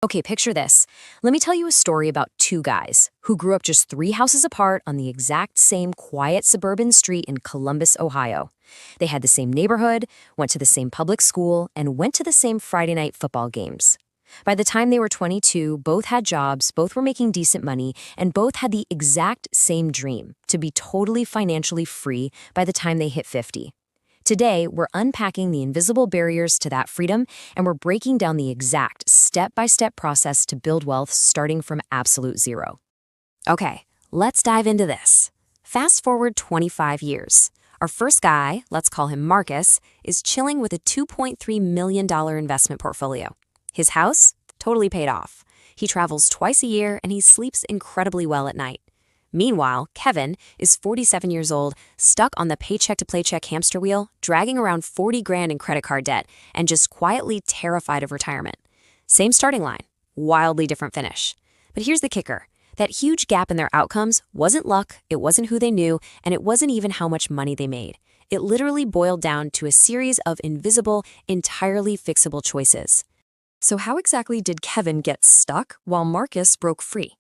Okay, picture this. Let me tell you a story about two guys who grew up just 3 houses apart on the exact same quiet suburban street in Columbus, Ohio. They had the same neighborhood, went to the same public school, and went to the same Friday night football games. By the time they were 22, both had jobs, both were making decent money, and both had the exact same dream, to be totally financially free by the time they hit 50. Today, we're unpacking the invisible barriers to that freedom, and we're breaking down the exact step-by-step process to build wealth starting from absolute zero. Okay, let's dive into this. Fast forward 25 years. Our first guy, let's call him Marcus, is chilling with a $2.3 million investment portfolio. His house? Totally paid off. He travels twice a year, and he sleeps incredibly well at night. Meanwhile, Kevin is 47 years old, stuck on the paycheck to paycheck hamster wheel, dragging around 40 grand in credit card debt, and just quietly terrified of retirement. Same starting line, wildly different finish. But here's the kicker. That huge gap in their outcomes wasn't luck, it wasn't who they knew, and it wasn't even how much money they made. It literally boiled down to a series of invisible, entirely fixable choices. So how exactly did Kevin get stuck while Marcus broke free?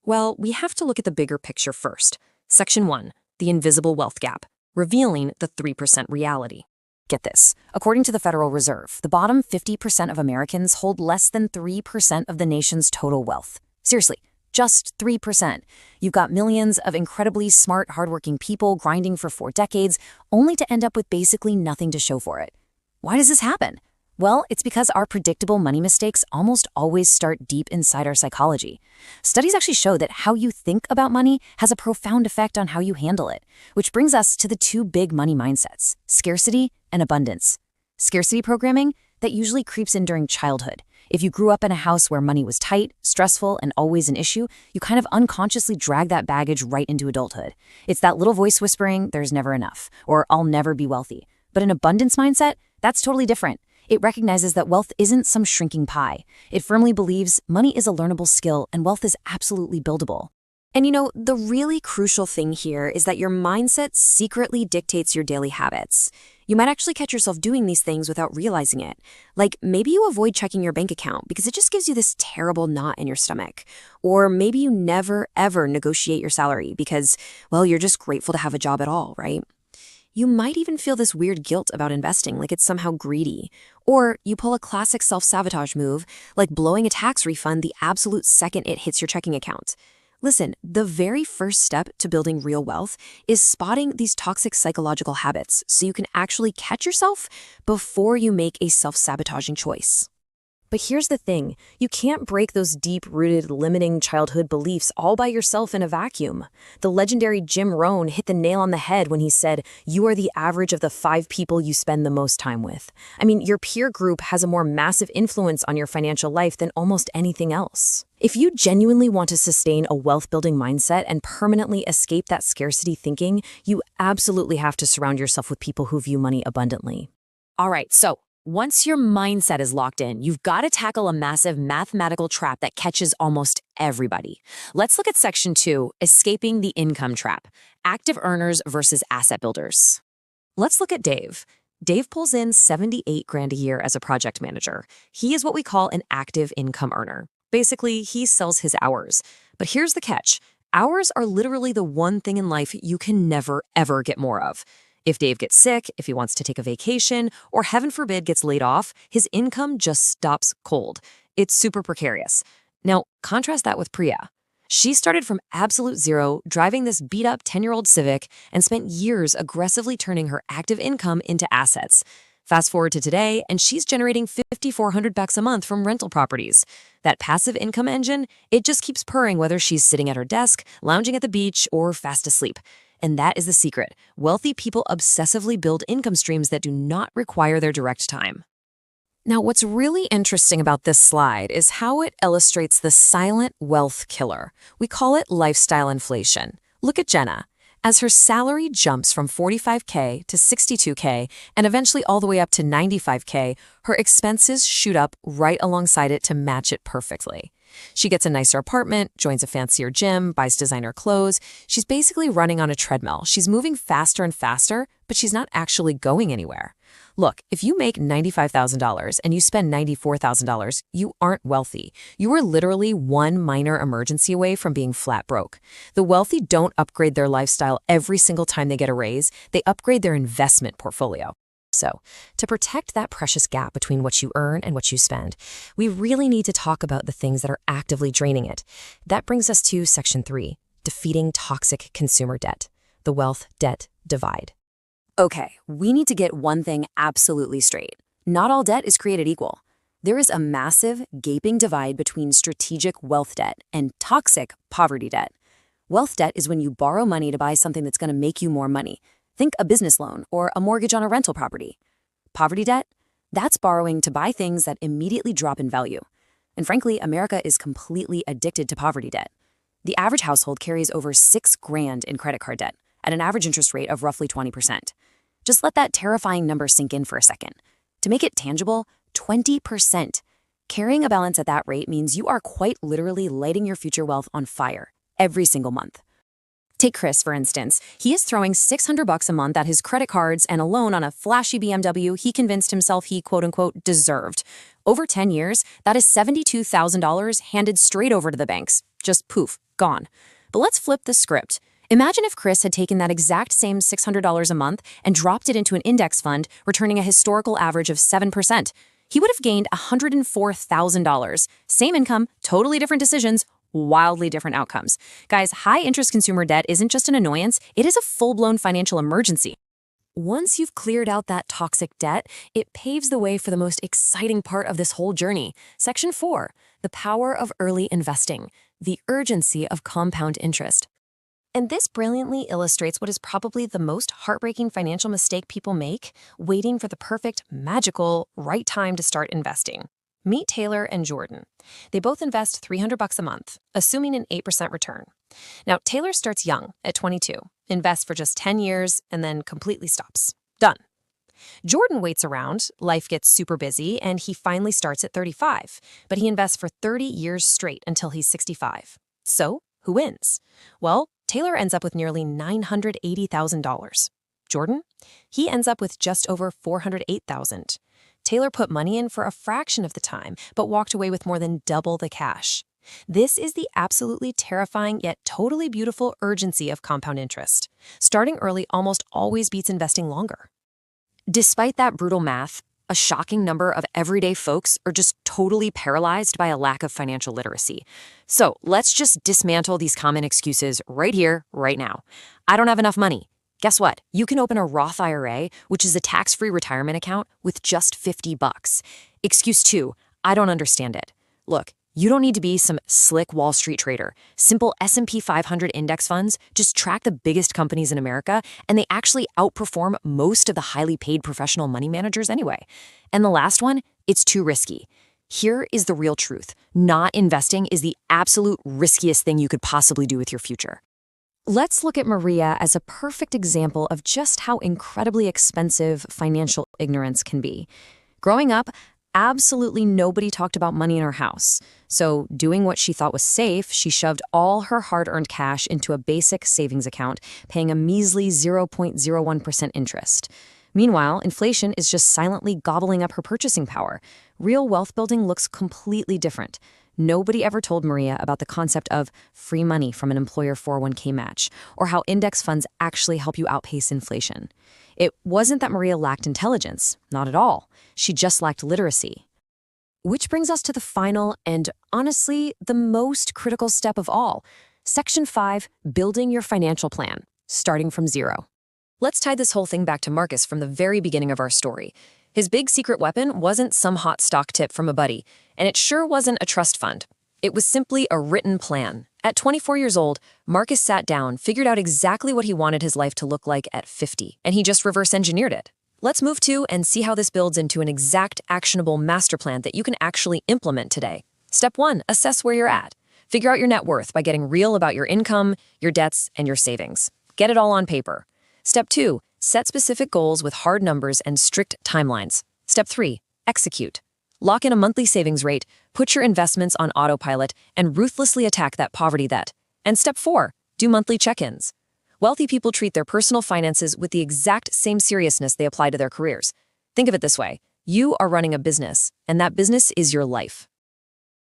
Well, we have to look at the bigger picture first. Section 1, the invisible wealth gap, revealing the 3% reality. Get this. According to the Federal Reserve, the bottom 50% of Americans hold less than 3% of the nation's total wealth. Seriously, just 3%. You've got millions of incredibly smart, hardworking people grinding for 4 decades, only to end up with basically nothing to show for it. Why does this happen? Well, it's because our predictable money mistakes almost always start deep inside our psychology. Studies actually show that how you think about money has a profound effect on how you handle it, which brings us to the 2 big money mindsets, scarcity and abundance. Scarcity programming, that usually creeps in during childhood. If you grew up in a house where money was tight, stressful, and always an issue, you kind of unconsciously drag that baggage right into adulthood. It's that little voice whispering, there's never enough, or I'll never be wealthy. But an abundance mindset, that's totally different. It recognizes that wealth isn't some shrinking pie. It firmly believes money is a learnable skill and wealth is absolutely buildable. And the really crucial thing here is that your mindset secretly dictates your daily habits. You might actually catch yourself doing these things without realizing it. Like maybe you avoid checking your bank account because it just gives you this terrible knot in your stomach. Or maybe you never, ever negotiate your salary because, well, you're just grateful to have a job at all, right? You might even feel this weird guilt about investing, like it's somehow greedy. Or you pull a classic self-sabotage move, like blowing a tax refund the absolute second it hits your checking account. Listen, the very first step to building real wealth is spotting these toxic psychological habits so you can actually catch yourself before you make a self-sabotaging choice. But here's the thing, you can't break those deep-rooted, limiting childhood beliefs all by yourself in a vacuum. The legendary Jim Rohn hit the nail on the head when he said, you are the average of the 5 people you spend the most time with. I mean, your peer group has a more massive influence on your financial life than almost anything else. If you genuinely want to sustain a wealth-building mindset and permanently escape that scarcity thinking, you absolutely have to surround yourself with people who view money abundantly. All right, so once your mindset is locked in, you've got to tackle a massive mathematical trap that catches almost everybody. Let's look at Section 2, Escaping the Income Trap, Active Earners versus Asset Builders. Let's look at Dave. Dave pulls in 78 grand a year as a project manager. He is what we call an active income earner. Basically, he sells his hours. But here's the catch. Hours are literally the one thing in life you can never, ever get more of. If Dave gets sick, if he wants to take a vacation, or heaven forbid gets laid off, his income just stops cold. It's super precarious. Now, contrast that with Priya. She started from absolute zero, driving this beat-up 10-year-old Civic, and spent years aggressively turning her active income into assets. Fast forward to today, and she's generating $5,400 a month from rental properties. That passive income engine, it just keeps purring whether she's sitting at her desk, lounging at the beach, or fast asleep. And that is the secret. Wealthy people obsessively build income streams that do not require their direct time. Now, what's really interesting about this slide is how it illustrates the silent wealth killer. We call it lifestyle inflation. Look at Jenna. As her salary jumps from $45K to $62K and eventually all the way up to $95K, her expenses shoot up right alongside it to match it perfectly. She gets a nicer apartment, joins a fancier gym, buys designer clothes. She's basically running on a treadmill. She's moving faster and faster, but she's not actually going anywhere. Look, if you make $95,000 and you spend $94,000, you aren't wealthy. You are literally one minor emergency away from being flat broke. The wealthy don't upgrade their lifestyle every single time they get a raise. They upgrade their investment portfolio. So, to protect that precious gap between what you earn and what you spend, we really need to talk about the things that are actively draining it. That brings us to Section 3, defeating toxic consumer debt, the wealth-debt divide. Okay, we need to get one thing absolutely straight. Not all debt is created equal. There is a massive, gaping divide between strategic wealth debt and toxic poverty debt. Wealth debt is when you borrow money to buy something that's going to make you more money. Think a business loan or a mortgage on a rental property. Poverty debt? That's borrowing to buy things that immediately drop in value. And frankly, America is completely addicted to poverty debt. The average household carries over $6,000 in credit card debt at an average interest rate of roughly 20%. Just let that terrifying number sink in for a second. To make it tangible, 20%. Carrying a balance at that rate means you are quite literally lighting your future wealth on fire every single month. Take Chris, for instance. He is throwing $600 a month at his credit cards and a loan on a flashy BMW he convinced himself he quote-unquote deserved. Over 10 years, that is $72,000 handed straight over to the banks. Just poof, gone. But let's flip the script. Imagine if Chris had taken that exact same $600 a month and dropped it into an index fund, returning a historical average of 7%. He would have gained $104,000. Same income, totally different decisions, wildly different outcomes. Guys, high-interest consumer debt isn't just an annoyance, it is a full-blown financial emergency. Once you've cleared out that toxic debt, it paves the way for the most exciting part of this whole journey. Section 4, the power of early investing, the urgency of compound interest. And this brilliantly illustrates what is probably the most heartbreaking financial mistake people make, waiting for the perfect, magical, right time to start investing. Meet Taylor and Jordan. They both invest $300 a month, assuming an 8% return. Now, Taylor starts young, at 22, invests for just 10 years, and then completely stops. Done. Jordan waits around, life gets super busy, and he finally starts at 35, but he invests for 30 years straight until he's 65. So, who wins? Well, Taylor ends up with nearly $980,000. Jordan? He ends up with just over $408,000. Taylor put money in for a fraction of the time, but walked away with more than double the cash. This is the absolutely terrifying yet totally beautiful urgency of compound interest. Starting early almost always beats investing longer. Despite that brutal math, a shocking number of everyday folks are just totally paralyzed by a lack of financial literacy. So let's just dismantle these common excuses right here, right now. I don't have enough money. Guess what? You can open a Roth IRA, which is a tax-free retirement account, with just $50. Excuse 2, I don't understand it. Look, you don't need to be some slick Wall Street trader. Simple S&P 500 index funds just track the biggest companies in America, and they actually outperform most of the highly paid professional money managers anyway. And the last one, it's too risky. Here is the real truth. Not investing is the absolute riskiest thing you could possibly do with your future. Let's look at Maria as a perfect example of just how incredibly expensive financial ignorance can be. Growing up, absolutely nobody talked about money in her house. So, doing what she thought was safe, she shoved all her hard-earned cash into a basic savings account, paying a measly 0.01% interest. Meanwhile, inflation is just silently gobbling up her purchasing power. Real wealth building looks completely different. Nobody ever told Maria about the concept of free money from an employer 401k match, or how index funds actually help you outpace inflation. It wasn't that Maria lacked intelligence, not at all. She just lacked literacy. Which brings us to the final and, honestly, the most critical step of all. Section 5, building your financial plan, starting from zero. Let's tie this whole thing back to Marcus from the very beginning of our story. His big secret weapon wasn't some hot stock tip from a buddy, and it sure wasn't a trust fund. It was simply a written plan. At 24 years old, Marcus sat down, figured out exactly what he wanted his life to look like at 50, and he just reverse engineered it. Let's move to and see how this builds into an exact, actionable master plan that you can actually implement today. Step 1, assess where you're at. Figure out your net worth by getting real about your income, your debts, and your savings. Get it all on paper. Step 2, set specific goals with hard numbers and strict timelines. Step 3, execute. Lock in a monthly savings rate, put your investments on autopilot, and ruthlessly attack that poverty debt. And Step 4, do monthly check-ins. Wealthy people treat their personal finances with the exact same seriousness they apply to their careers. Think of it this way. You are running a business, and that business is your life.